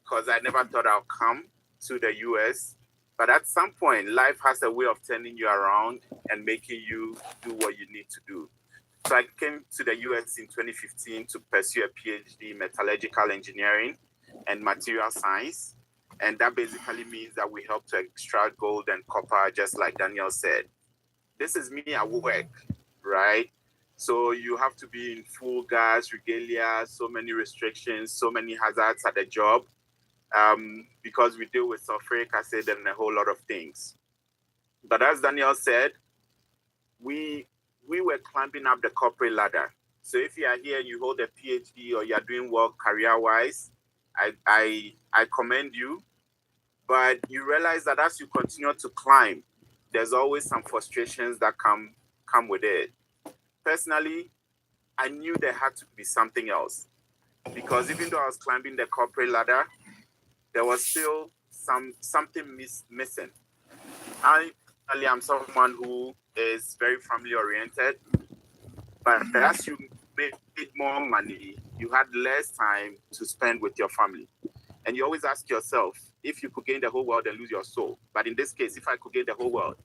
because I never thought I'll come to the US. But at some point, life has a way of turning you around and making you do what you need to do. So I came to the US in 2015 to pursue a PhD in metallurgical engineering and material science. And that basically means that we help to extract gold and copper, just like Daniel said. This is me at work, right? So you have to be in full gas, regalia, so many restrictions, so many hazards at the job, because we deal with sulfuric acid and a whole lot of things. But as Daniel said, we were climbing up the corporate ladder. So if you are here and you hold a PhD or you are doing well career-wise, I commend you. But you realize that as you continue to climb, there's always some frustrations that come with it. Personally, I knew there had to be something else, because even though I was climbing the corporate ladder, there was still something missing. I'm someone who is very family oriented, but as you made more money, you had less time to spend with your family. And you always ask yourself, if you could gain the whole world and lose your soul. But in this case, if I could gain the whole world,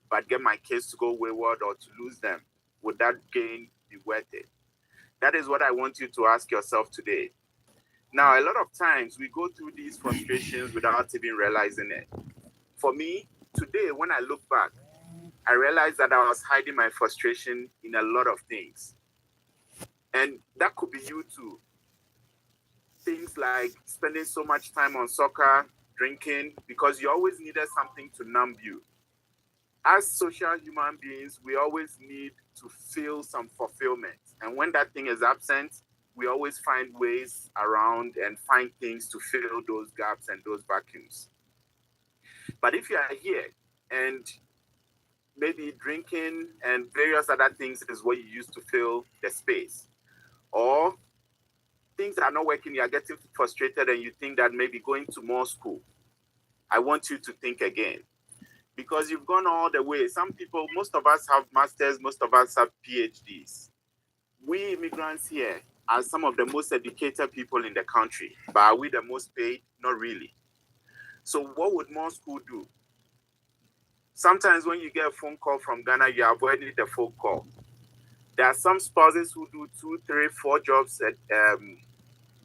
but get my kids to go wayward or to lose them, would that gain be worth it? That is what I want you to ask yourself today. Now, a lot of times we go through these frustrations without even realizing it. For me, today, when I look back, I realized that I was hiding my frustration in a lot of things. And that could be you too. Things like spending so much time on soccer, drinking, because you always needed something to numb you. As social human beings, we always need to feel some fulfillment. And when that thing is absent, we always find ways around and find things to fill those gaps and those vacuums. But if you are here and maybe drinking and various other things is what you use to fill the space, or things are not working, you are getting frustrated and you think that maybe going to more school, I want you to think again. Because you've gone all the way. Some people, most of us have masters, most of us have PhDs. We immigrants here are some of the most educated people in the country, but are we the most paid? Not really. So what would more school do? Sometimes when you get a phone call from Ghana, you're avoiding the phone call. There are some spouses who do 2, 3, 4 jobs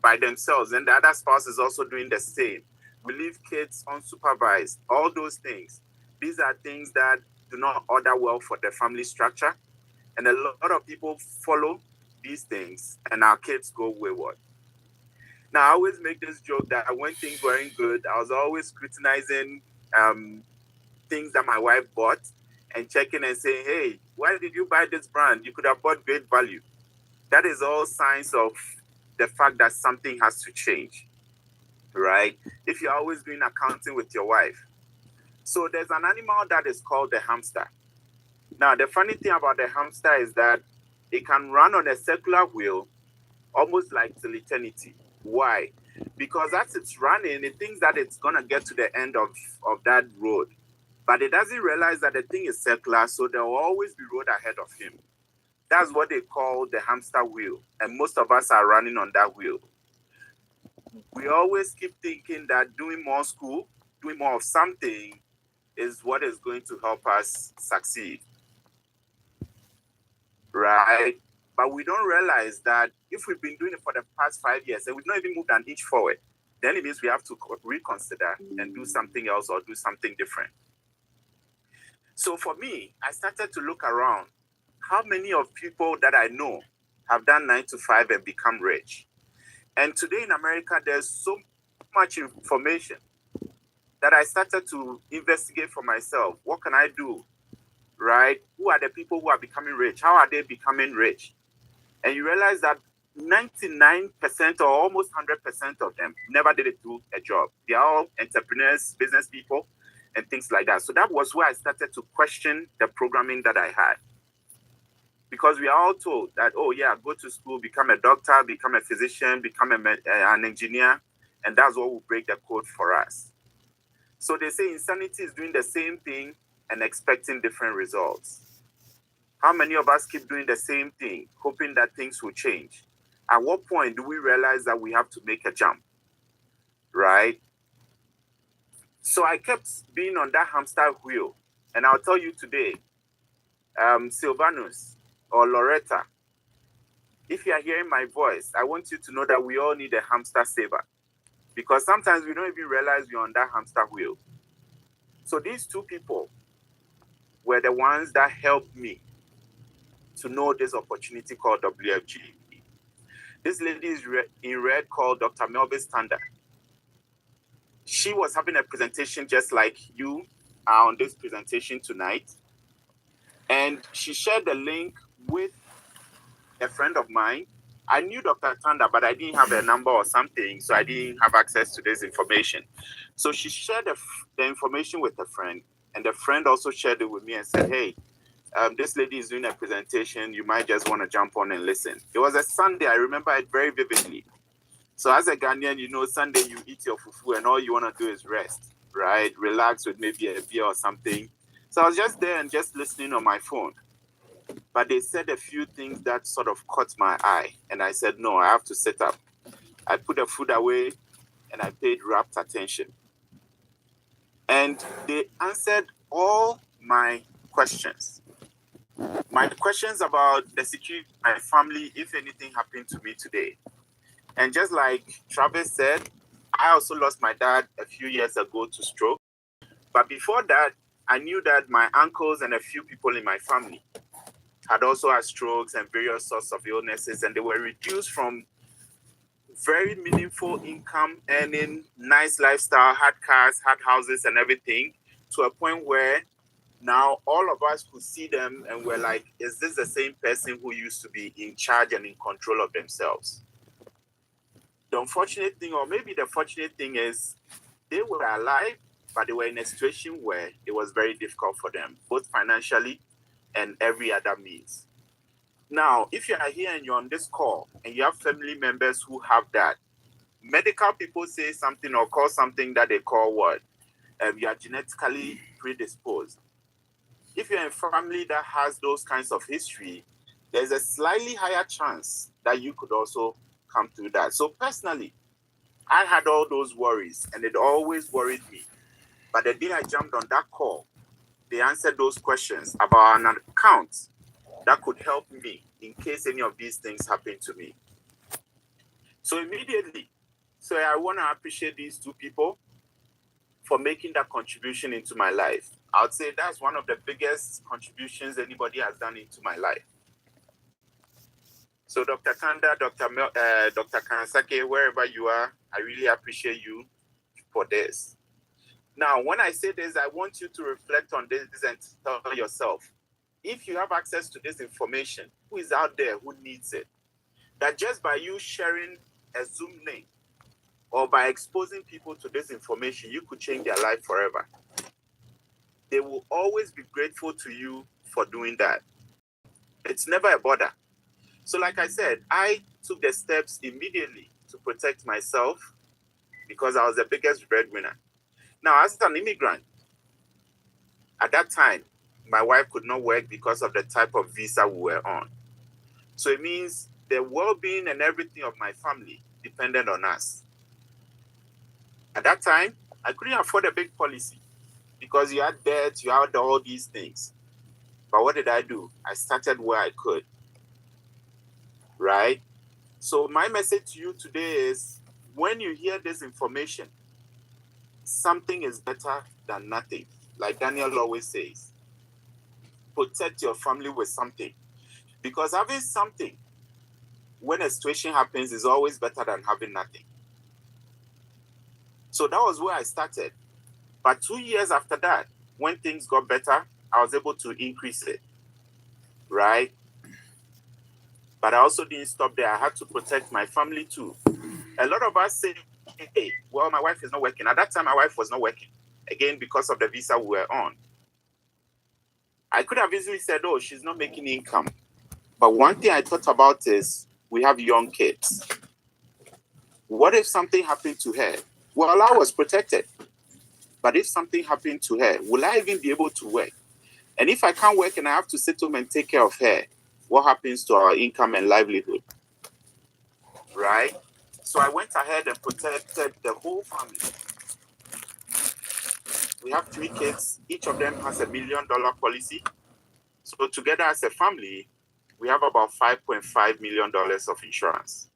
by themselves, and the other spouse is also doing the same. We leave kids unsupervised, all those things. These are things that do not order well for the family structure. And a lot of people follow these things and our kids go wayward. Now, I always make this joke that when things weren't good, I was always scrutinizing things that my wife bought and checking and saying, hey, why did you buy this brand? You could have bought great value. That is all signs of the fact that something has to change, right? If you're always doing accounting with your wife. So there's an animal that is called the hamster. Now, the funny thing about the hamster is that it can run on a circular wheel almost like till eternity. Why? Because as it's running, it thinks that it's going to get to the end of that road. But it doesn't realize that the thing is circular, so there will always be road ahead of him. That's what they call the hamster wheel. And most of us are running on that wheel. We always keep thinking that doing more school, doing more of something is what is going to help us succeed. Right? But we don't realize that if we've been doing it for the past 5 years and we've not even moved an inch forward, then it means we have to reconsider and do something else or do something different. So for me, I started to look around. How many of people that I know have done 9 to 5 and become rich? And today in America, there's so much information that I started to investigate for myself. What can I do? Right? Who are the people who are becoming rich? How are they becoming rich? And you realize that 99% or almost 100% of them never did it through a job. They are all entrepreneurs, business people, and things like that. So that was where I started to question the programming that I had. Because we are all told that, oh yeah, go to school, become a doctor, become a physician, become an engineer, and that's what will break the code for us. So they say insanity is doing the same thing and expecting different results. How many of us keep doing the same thing, hoping that things will change? At what point do we realize that we have to make a jump, right? So I kept being on that hamster wheel. And I'll tell you today, Silvanus or Loretta, if you are hearing my voice, I want you to know that we all need a hamster saver, because sometimes we don't even realize we're on that hamster wheel. So these two people were the ones that helped me to know this opportunity called WFG. This lady is in red called Dr. Melvin Standard. She was having a presentation just like you are on this presentation tonight. And she shared the link with a friend of mine. I knew Dr. Tanda, but I didn't have a number or something, so I didn't have access to this information. So she shared the information with a friend, and the friend also shared it with me and said, hey, this lady is doing a presentation. You might just want to jump on and listen. It was a Sunday. I remember it very vividly. So as a Ghanaian, you know, Sunday you eat your fufu and all you want to do is rest, right? Relax with maybe a beer or something. So I was just there and just listening on my phone. But they said a few things that sort of caught my eye. And I said, no, I have to sit up. I put the food away and I paid rapt attention. And they answered all my questions. My questions about the security of my family, if anything happened to me today. And just like Travis said, I also lost my dad a few years ago to stroke. But before that, I knew that my uncles and a few people in my family had also had strokes and various sorts of illnesses, and they were reduced from very meaningful income, earning nice lifestyle, had cars, had houses and everything, to a point where now all of us could see them and were like, is this the same person who used to be in charge and in control of themselves? The unfortunate thing, or maybe the fortunate thing, is they were alive, but they were in a situation where it was very difficult for them, both financially and every other means. Now, if you are here and you're on this call and you have family members who have that, medical people say something or call something that they call what? You are genetically predisposed. If you're in a family that has those kinds of history, there's a slightly higher chance that you could also come through that. So personally, I had all those worries and it always worried me. But the day I jumped on that call, they answered those questions about an account that could help me in case any of these things happen to me. So immediately, I want to appreciate these two people for making that contribution into my life. I would say that's one of the biggest contributions anybody has done into my life. So Dr. Kanda, Dr. Kansake, wherever you are, I really appreciate you for this. Now, when I say this, I want you to reflect on this and tell yourself, if you have access to this information, who is out there who needs it? That just by you sharing a Zoom link or by exposing people to this information, you could change their life forever. They will always be grateful to you for doing that. It's never a bother. So like I said, I took the steps immediately to protect myself because I was the biggest breadwinner. Now, as an immigrant, at that time, my wife could not work because of the type of visa we were on. So it means the well-being and everything of my family depended on us. At that time, I couldn't afford a big policy because you had debt, you had all these things. But what did I do? I started where I could, right? So my message to you today is, when you hear this information, something is better than nothing. Like Daniel always says, protect your family with something. Because having something when a situation happens is always better than having nothing. So that was where I started. But 2 years after that, when things got better, I was able to increase it, right? But I also didn't stop there. I had to protect my family too. A lot of us say, hey, well, my wife is not working. At that time, my wife was not working. Again, because of the visa we were on. I could have easily said, oh, she's not making income. But one thing I thought about is, we have young kids. What if something happened to her? Well, I was protected. But if something happened to her, will I even be able to work? And if I can't work and I have to sit home and take care of her, what happens to our income and livelihood? Right? So I went ahead and protected the whole family. We have 3 kids. Each of them has $1 million policy. So together as a family, we have about $5.5 million of insurance.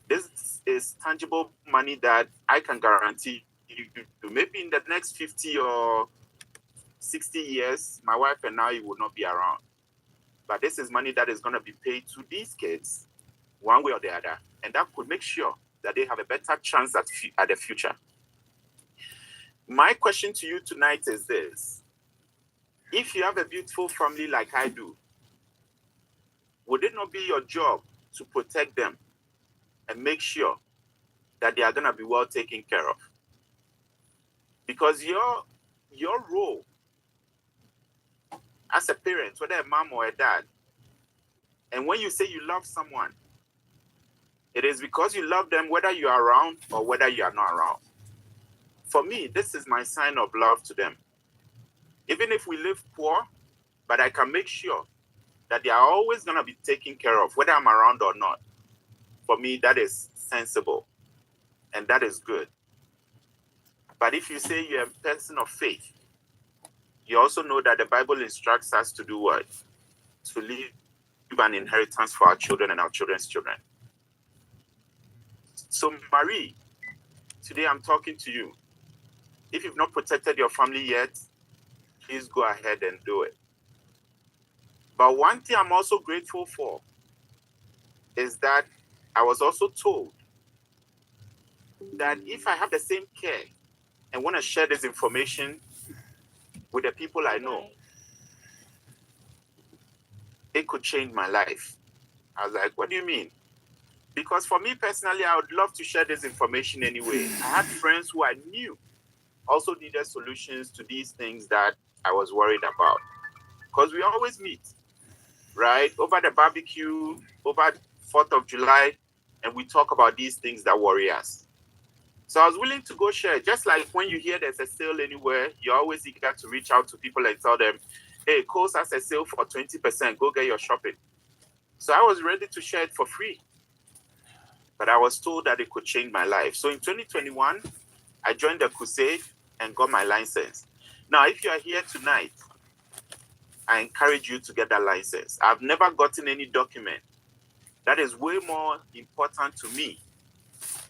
This is tangible money that I can guarantee you, maybe in the next 50 or 60 years, my wife and I will not be around. But this is money that is going to be paid to these kids one way or the other. And that could make sure that they have a better chance at the future. My question to you tonight is this. If you have a beautiful family like I do, would it not be your job to protect them and make sure that they are going to be well taken care of? Because your role as a parent, whether a mom or a dad, and when you say you love someone, it is because you love them whether you are around or whether you are not around. For me, this is my sign of love to them. Even if we live poor, but I can make sure that they are always going to be taken care of, whether I'm around or not. For me, that is sensible, and that is good. But if you say you're a person of faith, you also know that the Bible instructs us to do what? To leave an inheritance for our children and our children's children. So, Marie, today I'm talking to you. If you've not protected your family yet, please go ahead and do it. But one thing I'm also grateful for is that I was also told that if I have the same care and want to share this information with the people I know, it could change my life. I was like, what do you mean? Because for me personally, I would love to share this information anyway. I had friends who I knew also needed solutions to these things that I was worried about. Because we always meet, right? Over the barbecue, over 4th of July, and we talk about these things that worry us. So I was willing to go share. Just like when you hear there's a sale anywhere, you're always eager to reach out to people and tell them, hey, Kohl's has a sale for 20%, go get your shopping. So I was ready to share it for free. But I was told that it could change my life. So in 2021, I joined the crusade and got my license. Now, if you are here tonight, I encourage you to get that license. I've never gotten any document. That is way more important to me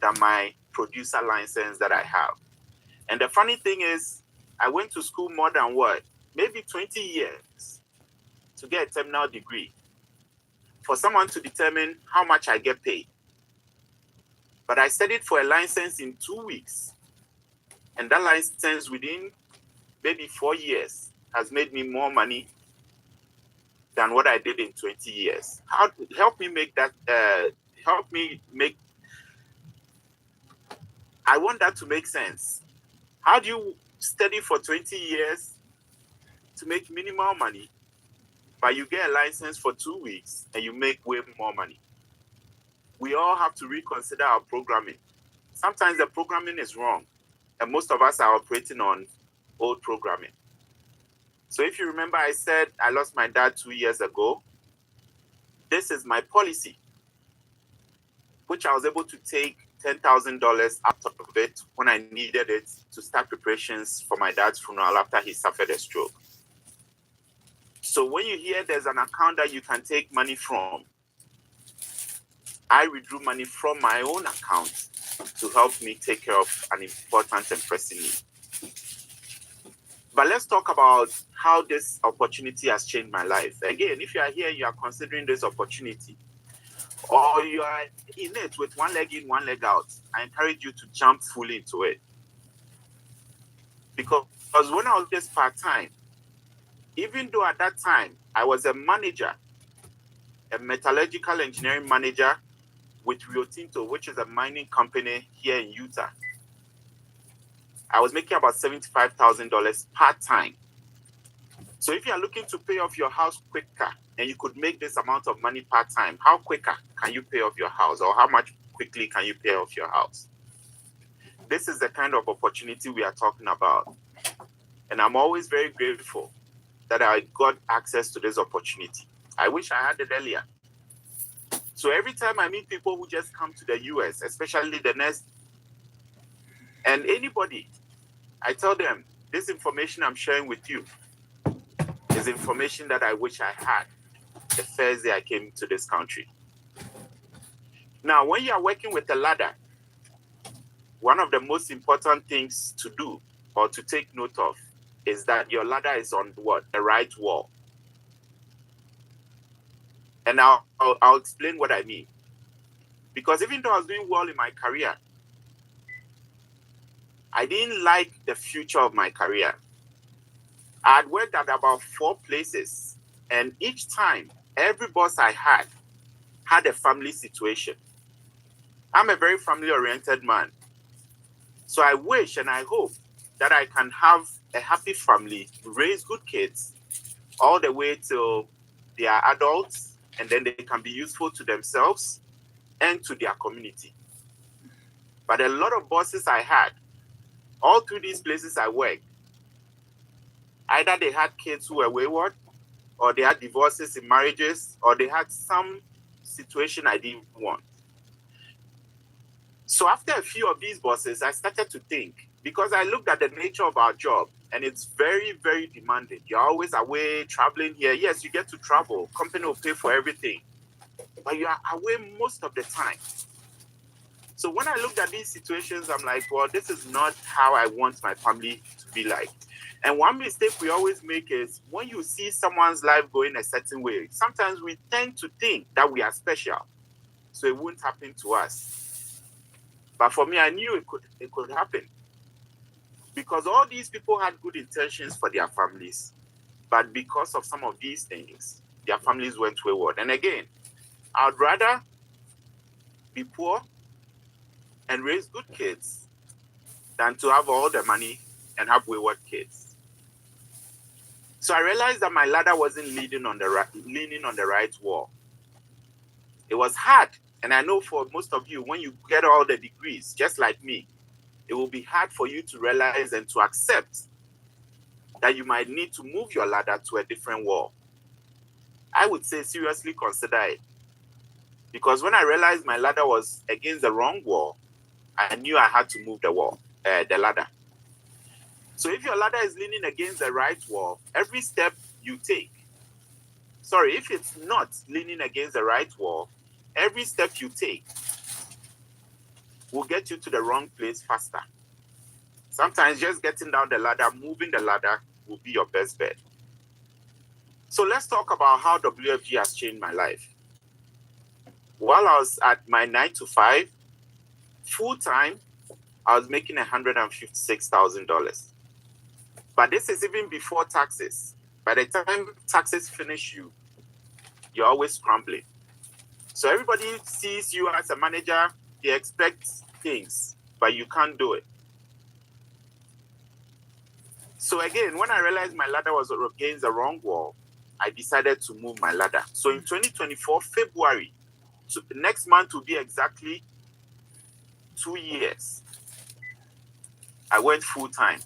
than my producer license that I have. And the funny thing is, I went to school more than what? Maybe 20 years to get a terminal degree for someone to determine how much I get paid. But I studied for a license in 2 weeks. And that license within maybe 4 years has made me more money than what I did in 20 years. Help me make that, I want that to make sense. How do you study for 20 years to make minimal money, but you get a license for 2 weeks and you make way more money? We all have to reconsider our programming. Sometimes the programming is wrong, and most of us are operating on old programming. So if you remember, I said I lost my dad 2 years ago. This is my policy, which I was able to take $10,000 out of it when I needed it to start preparations for my dad's funeral after he suffered a stroke. So when you hear there's an account that you can take money from, I withdrew money from my own account to help me take care of an important and pressing need. But let's talk about how this opportunity has changed my life. Again, if you are here, you are considering this opportunity, or you are in it with one leg in, one leg out, I encourage you to jump fully into it. Because when I was just part-time, even though at that time I was a manager, a metallurgical engineering manager with Rio Tinto, which is a mining company here in Utah, I was making about $75,000 part-time. So if you are looking to pay off your house quicker, and you could make this amount of money part-time, how quicker can you pay off your house, or how much quickly can you pay off your house? This is the kind of opportunity we are talking about. And I'm always very grateful that I got access to this opportunity. I wish I had it earlier. So every time I meet people who just come to the US, especially the next, and anybody, I tell them, this information I'm sharing with you is information that I wish I had the first day I came to this country. Now, when you are working with a ladder, one of the most important things to do or to take note of is that your ladder is on what? The right wall. And I'll explain what I mean. Because even though I was doing well in my career, I didn't like the future of my career. I had worked at about 4 places, and each time, every boss I had a family situation. I'm a very family-oriented man. So I wish and I hope that I can have a happy family, raise good kids, all the way till they are adults, and then they can be useful to themselves and to their community. But a lot of bosses I had, all through these places I worked, either they had kids who were wayward, or they had divorces in marriages, or they had some situation I didn't want. So after a few of these bosses, I started to think, because I looked at the nature of our job, and it's very, very demanding. You're always away, traveling here. Yes, you get to travel. Company will pay for everything. But you are away most of the time. So when I looked at these situations, I'm like, well, this is not how I want my family to be like. And one mistake we always make is when you see someone's life going a certain way, sometimes we tend to think that we are special, so it won't happen to us. But for me, I knew it could happen. Because all these people had good intentions for their families. But because of some of these things, their families went wayward. And again, I'd rather be poor and raise good kids than to have all the money and have wayward kids. So I realized that my ladder wasn't leaning on the right wall. It was hard. And I know for most of you, when you get all the degrees, just like me, it will be hard for you to realize and to accept that you might need to move your ladder to a different wall. I would say seriously consider it. Because when I realized my ladder was against the wrong wall, I knew I had to move the ladder. So if your ladder is leaning against the right wall, every step you take, if it's not leaning against the right wall, every step you take will get you to the wrong place faster. Sometimes just getting down the ladder, moving the ladder will be your best bet. So let's talk about how WFG has changed my life. While I was at my 9 to 5, full-time, I was making $156,000. But this is even before taxes. By the time taxes finish you, you're always scrambling. So everybody sees you as a manager, they expect things, but you can't do it. So again, when I realized my ladder was against the wrong wall, I decided to move my ladder. So in 2024, February, so next month will be exactly 2 years, I went full-time.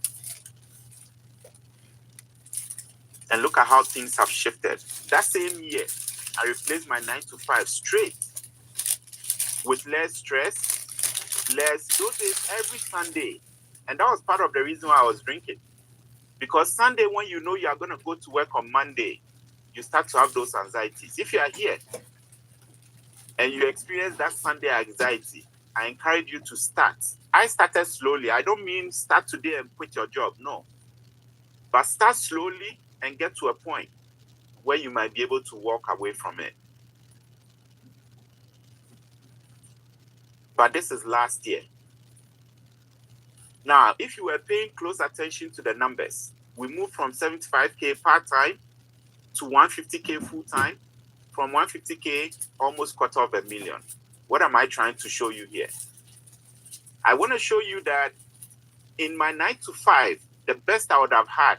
And look at how things have shifted. That same year, I replaced my 9 to 5 straight with less stress, those days every Sunday. And that was part of the reason why I was drinking. Because Sunday, when you know you are going to go to work on Monday, you start to have those anxieties. If you are here and you experience that Sunday anxiety, I encourage you to start. I started slowly. I don't mean start today and quit your job. No. But start slowly and get to a point where you might be able to walk away from it. But this is last year. Now, if you were paying close attention to the numbers, we moved from 75K part-time to 150K full-time, from 150K, almost $250,000. What am I trying to show you here? I want to show you that in my 9 to 5, the best I would have had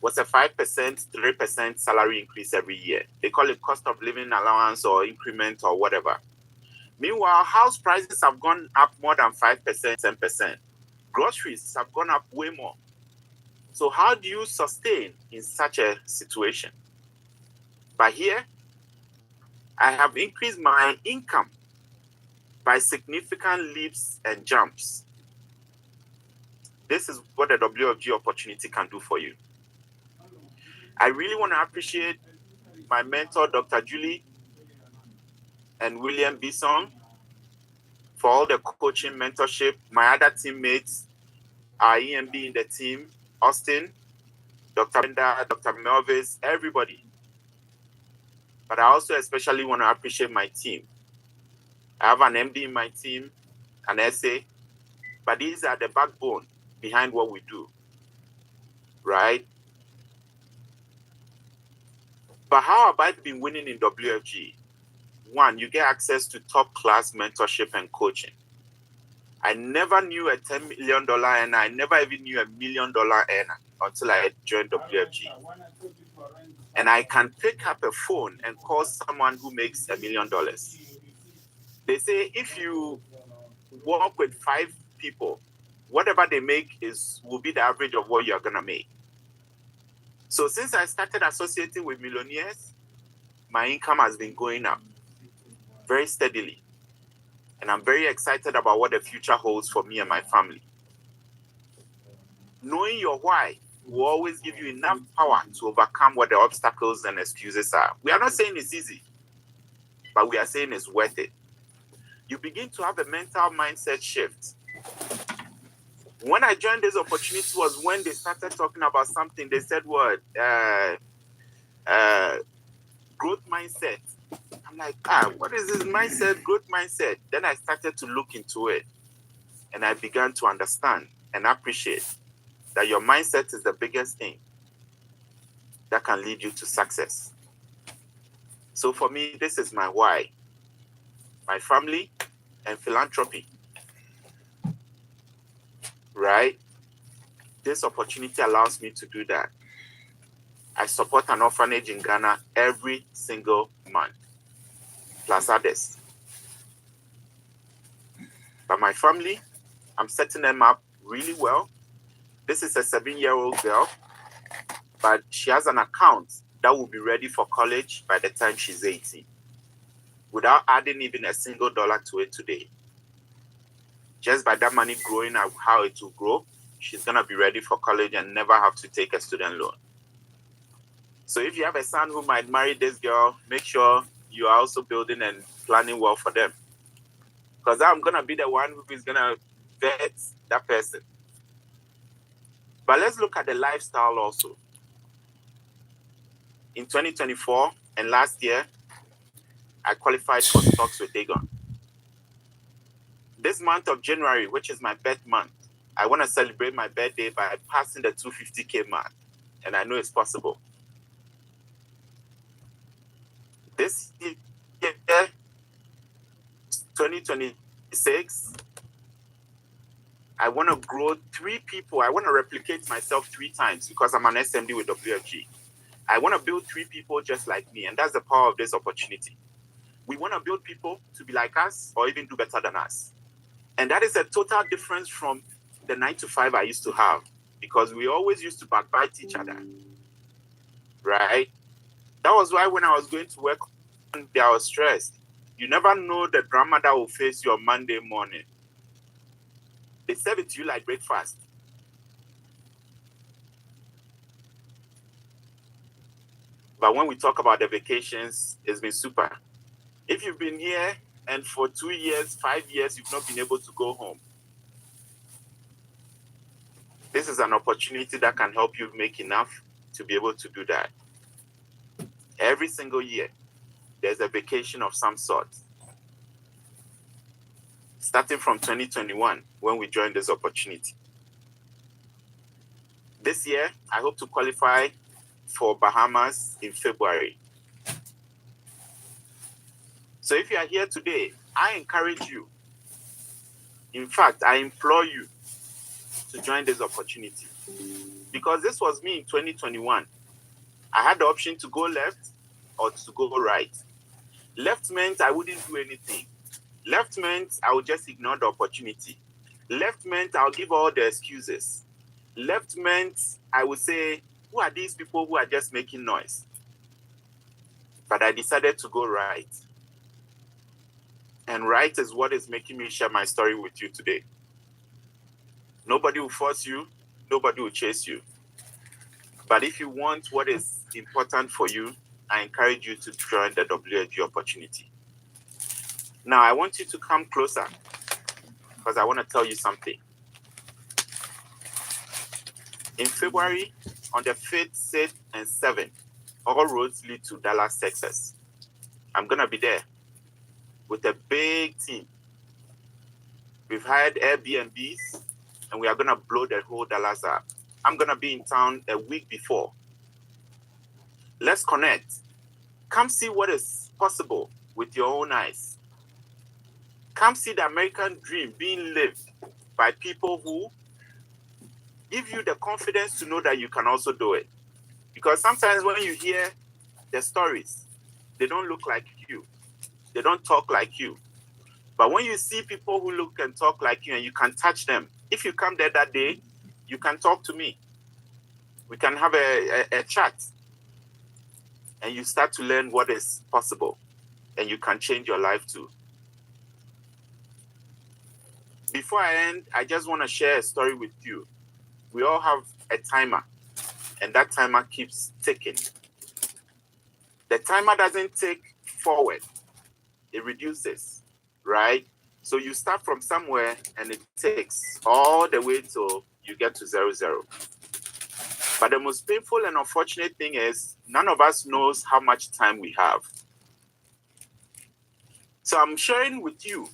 was a 5%, 3% salary increase every year. They call it cost of living allowance or increment or whatever. Meanwhile, house prices have gone up more than 5%, 10%. Groceries have gone up way more. So how do you sustain in such a situation? But here, I have increased my income by significant leaps and jumps. this is what the WFG opportunity can do for you. I really want to appreciate my mentor, Dr. Julie and William Bison, for all the coaching, mentorship, my other teammates, our EMB in the team, Austin, Dr. Brenda, Dr. Melvis, everybody. But I also especially want to appreciate my team. I have an MD in my team, an SA, but these are the backbone behind what we do, right? But how have I been winning in WFG? One, you get access to top-class mentorship and coaching. I never knew a $10 million earner. I never even knew $1 million earner until I joined WFG. And I can pick up a phone and call someone who makes $1 million. They say if you work with 5 people, whatever they make will be the average of what you're gonna make. So since I started associating with millionaires, my income has been going up very steadily. And I'm very excited about what the future holds for me and my family. Knowing your why will always give you enough power to overcome what the obstacles and excuses are. We are not saying it's easy, but we are saying it's worth it. You begin to have a mental mindset shift. When I joined this opportunity was when they started talking about something. They said, what? Growth mindset. I'm like, what is this mindset, growth mindset? Then I started to look into it. And I began to understand and appreciate that your mindset is the biggest thing that can lead you to success. So for me, this is my why. My family and philanthropy. Right? This opportunity allows me to do that. I support an orphanage in Ghana every single month, plus others. But my family, I'm setting them up really well. This is a 7-year-old girl, but she has an account that will be ready for college by the time she's 18, without adding even a single dollar to it today. Just by that money growing up, how it will grow, she's going to be ready for college and never have to take a student loan. So if you have a son who might marry this girl, make sure you are also building and planning well for them. Because I'm going to be the one who is going to vet that person. But let's look at the lifestyle also. In 2024 and last year, I qualified for stocks with Dagon. This month of January, which is my birth month, I want to celebrate my birthday by passing the 250K mark. And I know it's possible. This year, 2026, I want to grow 3 people. I want to replicate myself 3 times because I'm an SMD with WFG. I want to build 3 people just like me, and that's the power of this opportunity. We want to build people to be like us or even do better than us. And that is a total difference from the 9-to-5 I used to have, because we always used to backbite each other, right? That was why when I was going to work, I was stressed. You never know the drama that will face you on Monday morning. They serve it to you like breakfast. But when we talk about the vacations, it's been super. If you've been here and for 2 years, 5 years, you've not been able to go home, this is an opportunity that can help you make enough to be able to do that. Every single year, there's a vacation of some sort. Starting from 2021, when we joined this opportunity. This year, I hope to qualify for Bahamas in February. So if you are here today, I encourage you. In fact, I implore you to join this opportunity. Because this was me in 2021. I had the option to go left or to go right. Left meant I wouldn't do anything. Left meant I would just ignore the opportunity. Left meant I'll give all the excuses. Left meant I would say, who are these people who are just making noise? But I decided to go right. And right is what is making me share my story with you today. Nobody will force you. Nobody will chase you. But if you want what is important for you, I encourage you to join the WFG opportunity. Now, I want you to come closer because I want to tell you something. In February, on the 5th, 6th, and 7th, all roads lead to Dallas, Texas. I'm going to be there with a big team. We've hired Airbnbs, and we are going to blow the whole Dallas up. I'm going to be in town a week before. Let's connect. Come see what is possible with your own eyes. Come see the American dream being lived by people who give you the confidence to know that you can also do it. Because sometimes when you hear the stories, they don't look like you. They don't talk like you. But when you see people who look and talk like you and you can touch them, if you come there that day, you can talk to me. We can have a chat. And you start to learn what is possible. And you can change your life too. Before I end, I just want to share a story with you. We all have a timer. And that timer keeps ticking. The timer doesn't tick forward. It reduces, right? So you start from somewhere and it takes all the way till you get to 0, 0. But the most painful and unfortunate thing is none of us knows how much time we have. So I'm sharing with you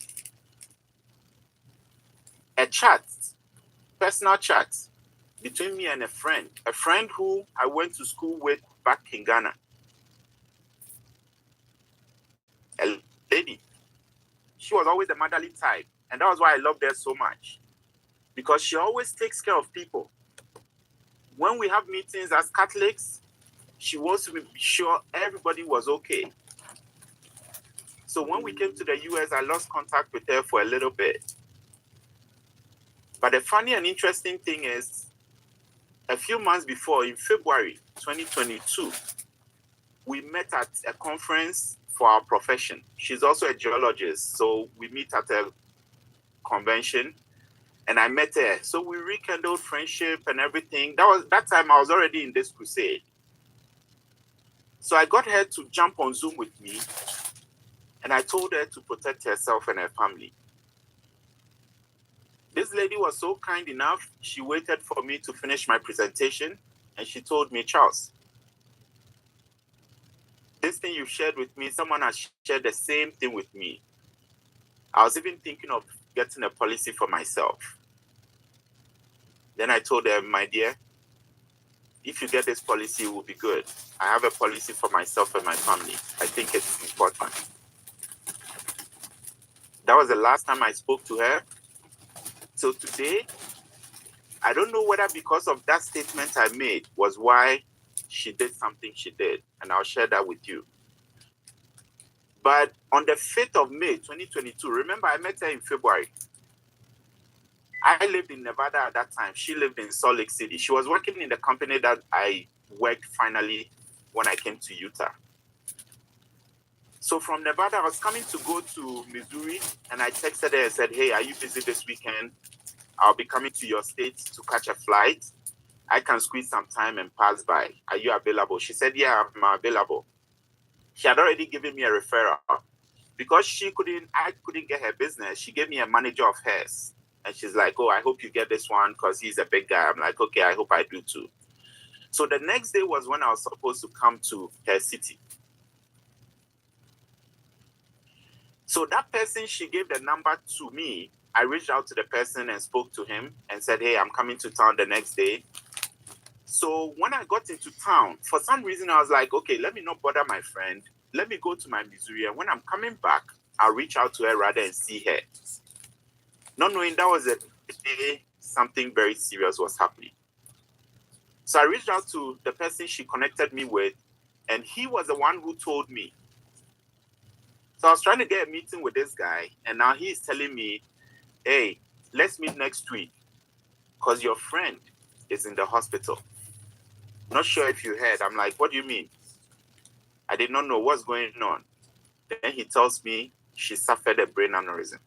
a chat, personal chat between me and a friend who I went to school with back in Ghana. A lady. She was always the motherly type. And that was why I loved her so much. Because she always takes care of people. When we have meetings as Catholics, she wants to be sure everybody was okay. So when we came to the US, I lost contact with her for a little bit. But the funny and interesting thing is, a few months before, in February 2022, we met at a conference for our profession. She's also a geologist, so we meet at a convention. And I met her. So we rekindled friendship and everything. That time I was already in this crusade. So I got her to jump on Zoom with me. And I told her to protect herself and her family. This lady was so kind enough. She waited for me to finish my presentation. And she told me, Charles, this thing you shared with me, someone has shared the same thing with me. I was even thinking of getting a policy for myself. Then I told her, my dear, if you get this policy, it will be good. I have a policy for myself and my family. I think it's important. That was the last time I spoke to her. So today, I don't know whether because of that statement I made was why she did something she did. And I'll share that with you. But on the 5th of May, 2022, remember I met her in February. I lived in Nevada at that time. She lived in Salt Lake City. She was working in the company that I worked finally when I came to Utah. So from Nevada, I was coming to go to Missouri, and I texted her and said, hey, are you busy this weekend? I'll be coming to your state to catch a flight. I can squeeze some time and pass by. Are you available? She said, yeah, I'm available. She had already given me a referral. Because I couldn't get her business, she gave me a manager of hers. And she's like, oh, I hope you get this one because he's a big guy. I'm like, okay, I hope I do too. So the next day was when I was supposed to come to her city. So that person, she gave the number to me. I reached out to the person and spoke to him and said, hey, I'm coming to town the next day. So when I got into town, for some reason, I was like, okay, let me not bother my friend. Let me go to my Missouri. And when I'm coming back, I'll reach out to her rather and see her. Not knowing that was a day something very serious was happening. So I reached out to the person she connected me with, and he was the one who told me. So I was trying to get a meeting with this guy, and now he's telling me, hey, let's meet next week because your friend is in the hospital. Not sure if you heard. I'm like, what do you mean? I did not know what's going on. Then he tells me she suffered a brain aneurysm.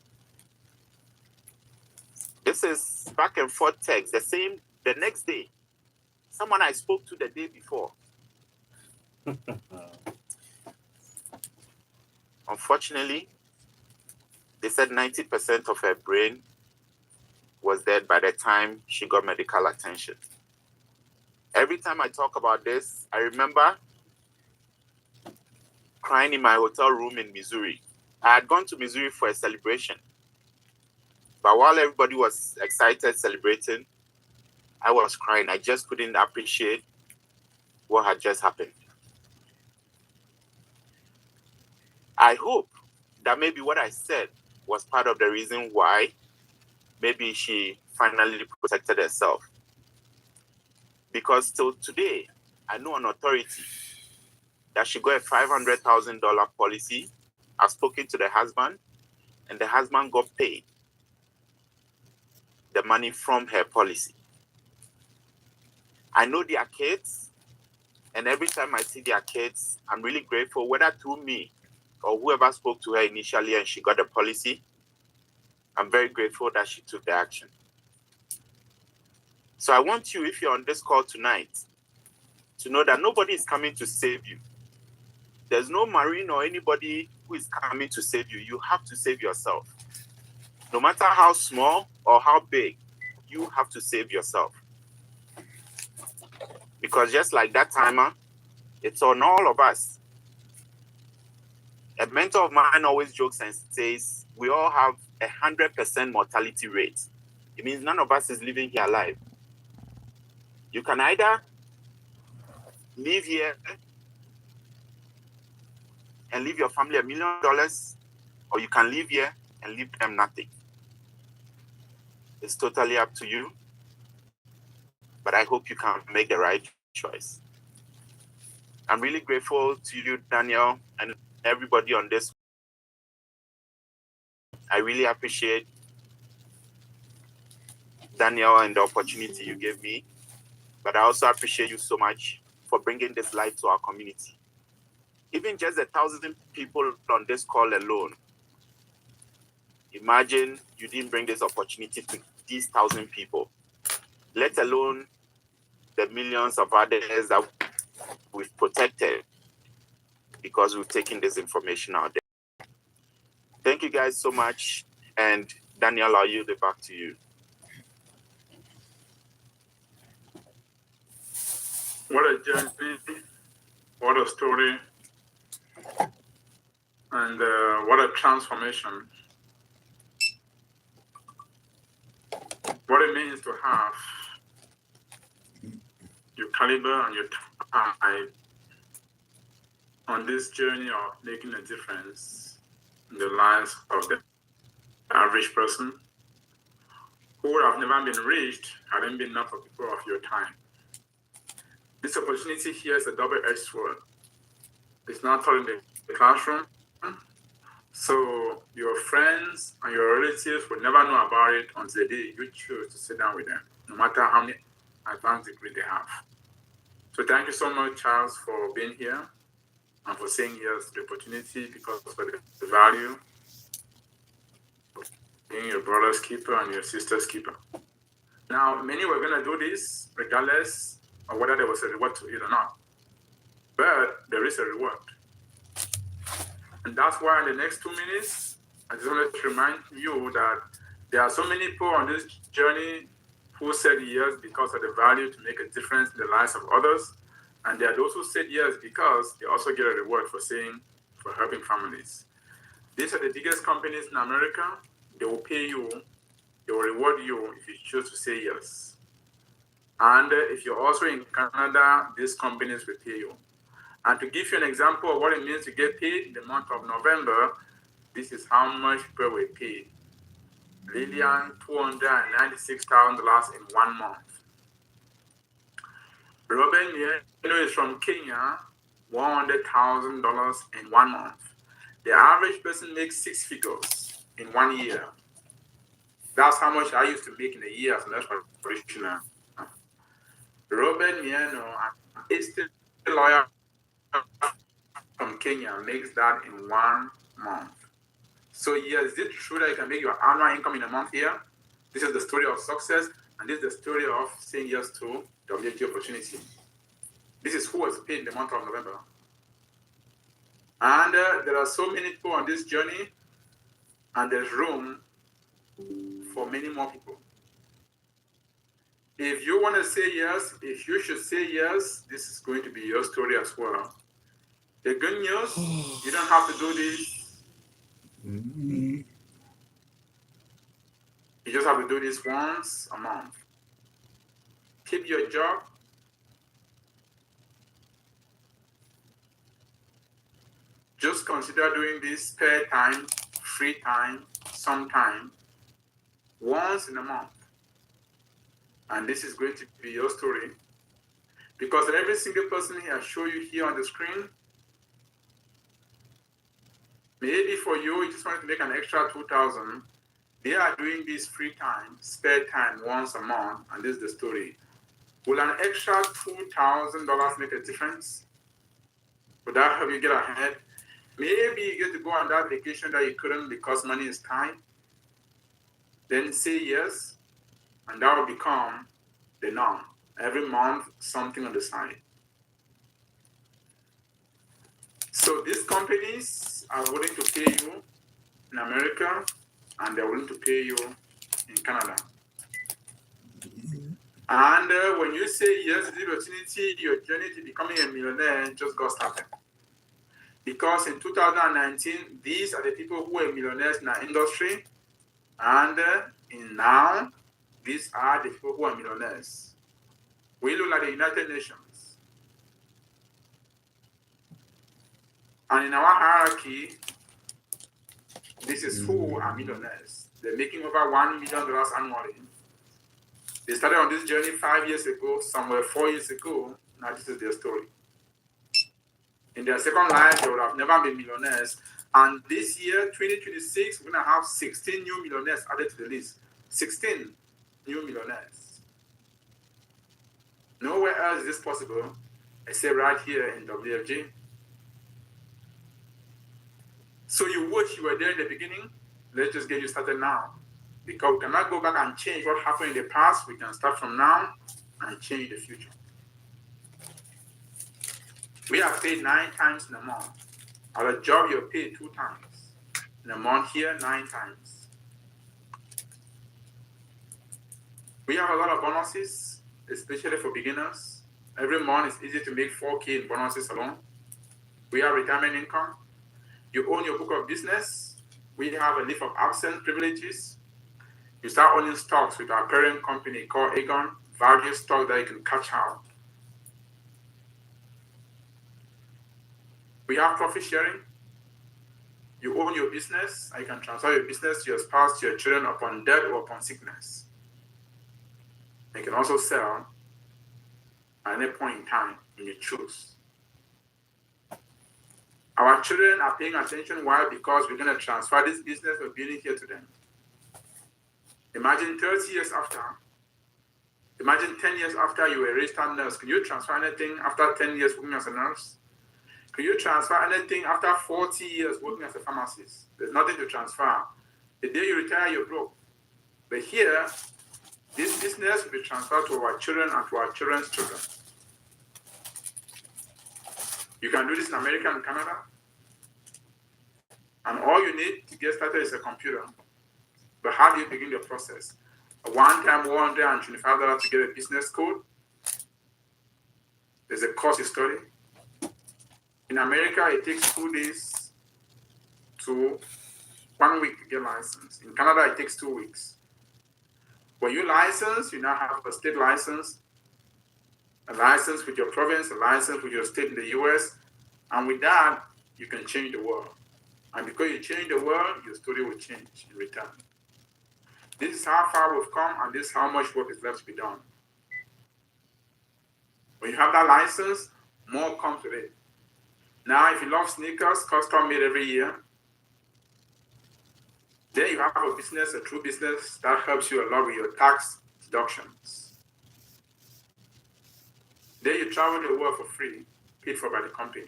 This is back and forth text. The next day, someone I spoke to the day before. Unfortunately, they said 90% of her brain was dead by the time she got medical attention. Every time I talk about this, I remember crying in my hotel room in Missouri. I had gone to Missouri for a celebration. But while everybody was excited, celebrating, I was crying. I just couldn't appreciate what had just happened. I hope that maybe what I said was part of the reason why maybe she finally protected herself. Because till today, I know an authority that she got a $500,000 policy. I've spoken to the husband, and the husband got paid the money from her policy. I know their kids, and every time I see their kids, I'm really grateful, whether through me or whoever spoke to her initially and she got the policy. I'm very grateful that she took the action. So I want you, if you're on this call tonight, to know that nobody is coming to save you. There's no Marine or anybody who is coming to save you. You have to save yourself. No matter how small or how big, you have to save yourself. Because just like that timer, it's on all of us. A mentor of mine always jokes and says, we all have 100% mortality rate. It means none of us is living here alive. You can either live here and leave your family $1 million, or you can live here and leave them nothing. It's totally up to you, but I hope you can make the right choice. I'm really grateful to you, Daniel, and everybody on this. I really appreciate Daniel and the opportunity you gave me, but I also appreciate you so much for bringing this light to our community. Even just 1,000 people on this call alone, imagine you didn't bring this opportunity to these 1,000 people, let alone the millions of others that we've protected because we've taken this information out there. Thank you guys so much. And Daniel, I'll yield it back to you. What a journey, what a story, and what a transformation. What it means to have your caliber and your type on this journey of making a difference in the lives of the average person who would have never been reached had it been not for people of your time. This opportunity here is a double-edged sword. It's not taught in the classroom, so your friends and your relatives will never know about it until the day you choose to sit down with them, no matter how many advanced degrees they have. So thank you so much, Charles, for being here and for saying yes to the opportunity, because of the value of being your brother's keeper and your sister's keeper. Now, many were going to do this regardless of whether there was a reward to it or not. But there is a reward. And that's why in the next 2 minutes, I just wanted to remind you that there are so many people on this journey who said yes because of the value to make a difference in the lives of others. And there are those who said yes because they also get a reward for helping families. These are the biggest companies in America. They will pay you, they will reward you if you choose to say yes. And if you're also in Canada, these companies will pay you. And to give you an example of what it means to get paid in the month of November, this is how much people were paid. Lillian, $296,000 in 1 month. Robin is from Kenya, $100,000 in 1 month. The average person makes 6 figures in 1 year. That's how much I used to make in a year as an practitioner. Robin Mieno, an estate lawyer from Kenya, makes that in 1 month. So yes, is it true that you can make your annual income in a month here? This is the story of success, and this is the story of saying yes to WFG opportunity. This is who was paid in the month of November. And there are so many people on this journey, and there's room for many more people. If you want to say yes, if you should say yes, this is going to be your story as well. The good news, you don't have to do this. You just have to do this once a month. Keep your job. Just consider doing this spare time, free time, sometime, once in a month. And this is going to be your story. Because every single person I show you here on the screen, maybe for you, you just want to make an extra 2,000. They are doing this free time, spare time once a month, and this is the story. Will an extra $2,000 make a difference? Would that help you get ahead? Maybe you get to go on that vacation that you couldn't because money is tight. Then say yes, and that will become the norm. Every month, something on the side. So these companies are willing to pay you in America, and they're willing to pay you in Canada. And when you say yes to the opportunity, your journey to becoming a millionaire just got started. Because in 2019, these are the people who are millionaires in our industry. And now, these are the people who are millionaires. We look like the United Nations. And in our hierarchy, this is who are millionaires. They're making over $1 million annually. They started on this journey 5 years ago, somewhere 4 years ago. Now this is their story. In their second life, they would have never been millionaires. And this year, 2026, we're going to have 16 new millionaires added to the list. 16 new millionaires. Nowhere else is this possible except right here in WFG. So you wish you were there in the beginning? Let's just get you started now. Because we cannot go back and change what happened in the past. We can start from now and change the future. We are paid 9 times in a month. At a job, you're paid 2 times. In a month here, 9 times. We have a lot of bonuses, especially for beginners. Every month, it's easy to make $4K in bonuses alone. We have retirement income. You own your book of business. We have a leave of absence privileges. You start owning stocks with our parent company called Aegon, various stocks that you can cash out. We have profit sharing. You own your business, and you can transfer your business to your spouse, to your children upon death or upon sickness. You can also sell at any point in time when you choose. Our children are paying attention. Why? Because we're going to transfer this business we're building here to them. Imagine 30 years after. Imagine 10 years after you were a registered nurse. Can you transfer anything after 10 years working as a nurse? Can you transfer anything after 40 years working as a pharmacist? There's nothing to transfer. The day you retire, you're broke. But here, this business will be transferred to our children and to our children's children. You can do this in America and Canada. And all you need to get started is a computer. But how do you begin the process? A one-time $125 to get a business code. There's a course you study. In America, it takes 2 days to 1 week to get licensed. In Canada, it takes 2 weeks. When you license, you now have a state license, a license with your province, a license with your state in the US, and with that, you can change the world. And because you change the world, your story will change in return. This is how far we've come, and this is how much work is left to be done. When you have that license, more comes with it. Now, if you love sneakers, custom made every year, then you have a business, a true business that helps you a lot with your tax deductions. Then you travel the world for free, paid for by the company.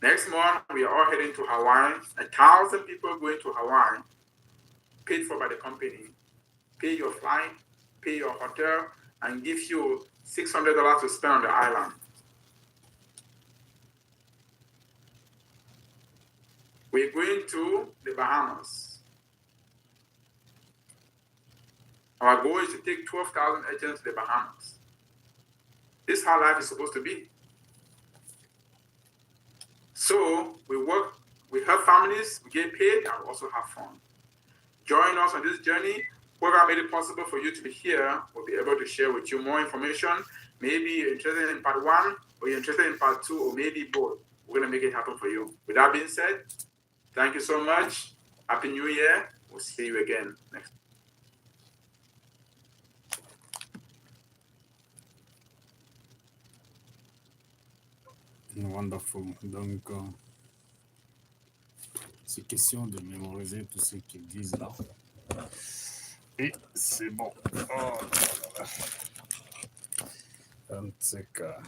Next month, we are all heading to Hawaii. 1,000 people going to Hawaii. paid for by the company, pay your flight, pay your hotel, and give you $600 to spend on the island. We're going to the Bahamas. Our goal is to take 12,000 agents to the Bahamas. This is how life is supposed to be. So we work, we help families, we get paid, and we also have fun. Join us on this journey. Whoever made it possible for you to be here will be able to share with you more information. Maybe you're interested in part 1, or you're interested in part 2, or maybe both. We're going to make it happen for you. With that being said, thank you so much. Happy New Year. We'll see you again next. Wonderful. Donc, c'est question de mémoriser tout ce qu'ils disent là. Et c'est bon. Oh, un de ces cas.